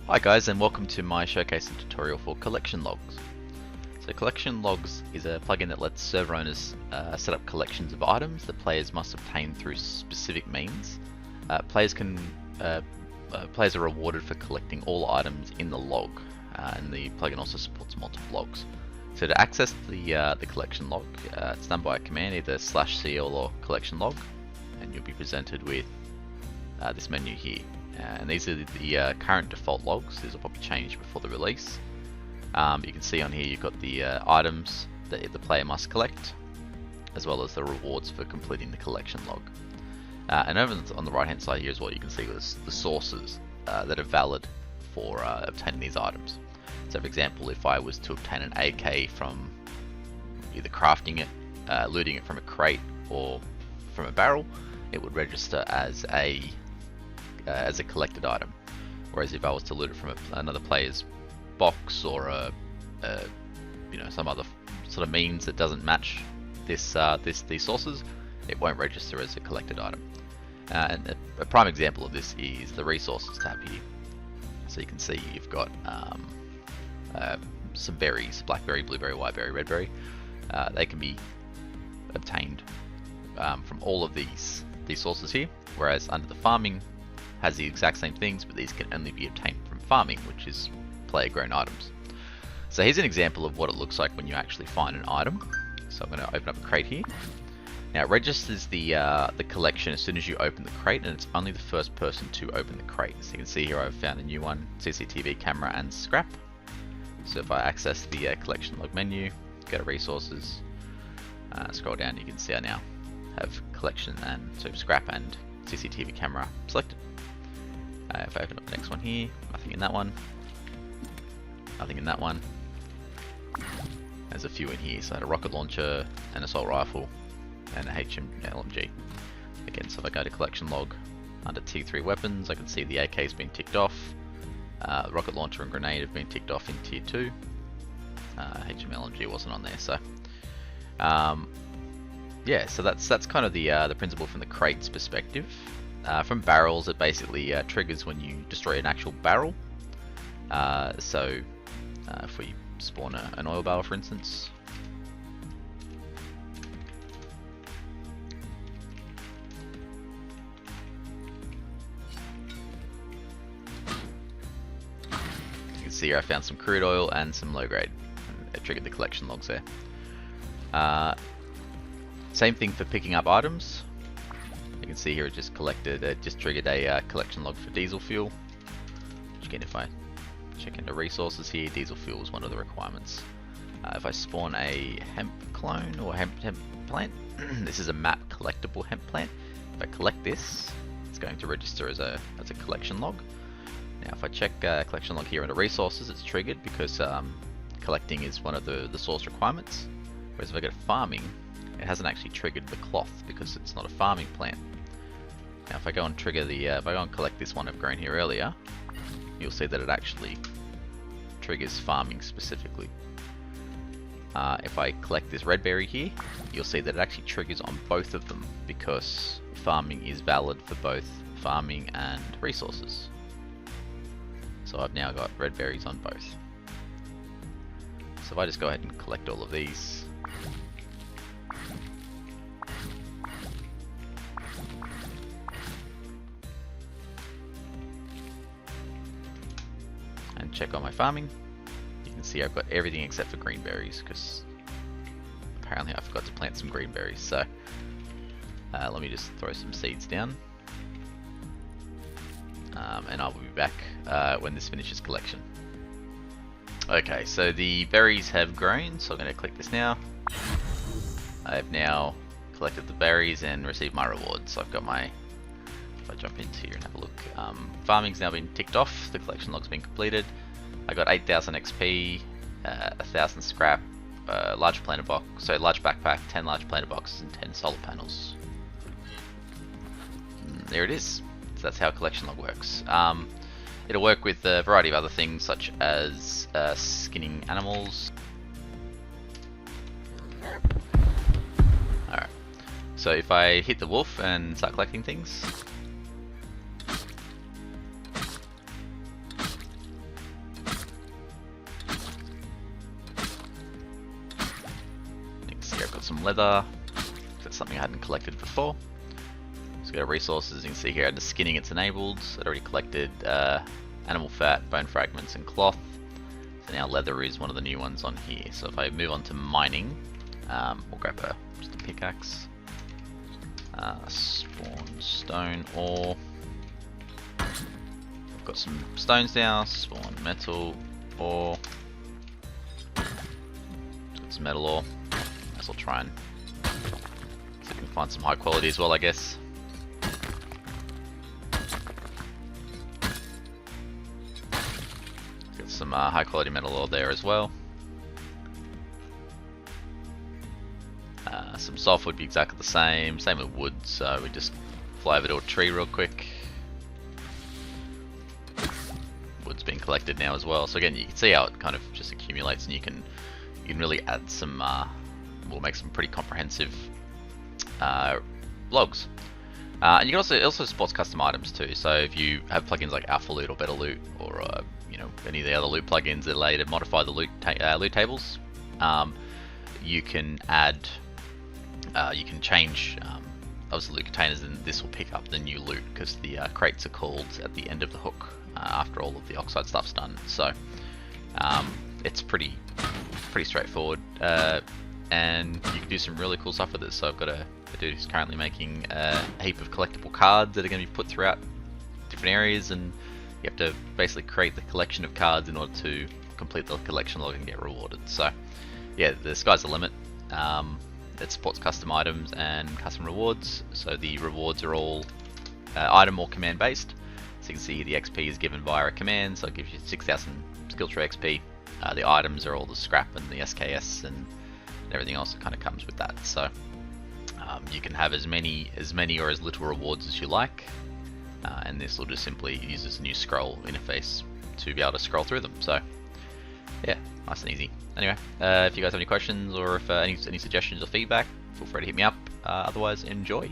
Hi guys, and welcome to my showcase and tutorial for Collection Logs. So Collection Logs is a plugin that lets server owners set up collections of items that players must obtain through specific means. Players are rewarded for collecting all items in the log, and the plugin also supports multiple logs. So to access the collection log, it's done by a command, either /cl or collection log, and you'll be presented with this menu here. And these are the current default logs. These will probably change before the release. You can see on here you've got the items that the player must collect, as well as the rewards for completing the collection log. And over on the right hand side here is what you can see is the sources that are valid for obtaining these items. So for example, if I was to obtain an AK from either crafting it, looting it from a crate, or from a barrel, it would register as a collected item. Whereas if I was to loot it from another player's box or some other sort of means that doesn't match these sources, it won't register as a collected item. And a prime example of this is the resources tab here. So you can see you've got some berries: blackberry, blueberry, whiteberry, redberry. They can be obtained from all of these sources here. Whereas under the farming has the exact same things, but these can only be obtained from farming, which is player grown items. So here's an example of what it looks like when you actually find an item. So I'm going to open up a crate here. Now it registers the collection as soon as you open the crate, and it's only the first person to open the crate. So you can see here I've found a new one: CCTV camera and scrap. So if I access the collection log menu, go to resources, scroll down, you can see I now have collection and so scrap and CCTV camera selected. If I open up the next one here, nothing in that one, nothing in that one. There's a few in here, so I had a rocket launcher, an assault rifle, and a LMG. Again, so if I go to collection log, under T3 weapons, I can see the AK's been ticked off, rocket launcher and grenade have been ticked off in tier 2. LMG wasn't on there, so yeah, so that's kind of the principle from the crate's perspective. From barrels, it basically triggers when you destroy an actual barrel. If we spawn an oil barrel, for instance, you can see here I found some crude oil and some low grade. It triggered the collection logs there. Same thing for picking up items. You can see here it just triggered a collection log for diesel fuel. Which again, if I check into resources here, diesel fuel is one of the requirements. If I spawn a hemp clone or hemp plant, this is a map collectible hemp plant. If I collect this, it's going to register as a collection log. Now if I check collection log here under resources, it's triggered because collecting is one of the source requirements. Whereas if I go to farming, it hasn't actually triggered the cloth because it's not a farming plant. Now if I go and trigger if I go and collect this one I've grown here earlier, you'll see that it actually triggers farming specifically. If I collect this red berry here, you'll see that it actually triggers on both of them because farming is valid for both farming and resources. So I've now got red berries on both. So if I just go ahead and collect all of these, and check on my farming, you can see I've got everything except for green berries because apparently I forgot to plant some green berries. So let me just throw some seeds down, and I will be back when this finishes collection. Okay, so the berries have grown, so I'm going to click this now. I have now collected the berries and received my rewards. So I've got my, if I jump into here and have a look, farming's now been ticked off, the collection log's been completed. I got 8,000 XP, 1,000 scrap, large planter box, so large backpack, 10 large planter boxes, and 10 solar panels. There it is. So that's how collection log works. It'll work with a variety of other things such as skinning animals. Alright, so if I hit the wolf and start collecting things, Got some leather. That's something I hadn't collected before. So go to resources, you can see here under skinning it's enabled. So I'd already collected animal fat, bone fragments and cloth. So now leather is one of the new ones on here. So if I move on to mining, we'll grab just a pickaxe. Spawn stone ore. I've got some stones now, spawn metal ore. Got some metal ore. I'll try and see if we can find some high quality as well, I guess. Got some high quality metal ore there as well. Some sulfur would be exactly the same with wood, so we just fly over to a tree real quick. Wood's being collected now as well, so again you can see how it kind of just accumulates, and you can really add some, we'll make some pretty comprehensive logs. And you can also spots custom items too, so if you have plugins like Alpha Loot or Better Loot, or you know, any of the other loot plugins that allow you to modify the loot tables, you can add, you can change obviously loot containers, and this will pick up the new loot because the crates are called at the end of the hook after all of the oxide stuff's done. So it's pretty straightforward, and you can do some really cool stuff with it. So I've got a dude who's currently making a heap of collectible cards that are going to be put throughout different areas, and you have to basically create the collection of cards in order to complete the collection log and get rewarded. So yeah, the sky's the limit. It supports custom items and custom rewards, so the rewards are all item or command based. So you can see the XP is given via a command, so it gives you 6,000 skill tree XP. The items are all the scrap and the SKS and everything else that kind of comes with that. So you can have as many or as little rewards as you like, and this will just simply use this new scroll interface to be able to scroll through them. So yeah, nice and easy. Anyway, if you guys have any questions or if any suggestions or feedback, feel free to hit me up. Otherwise, enjoy.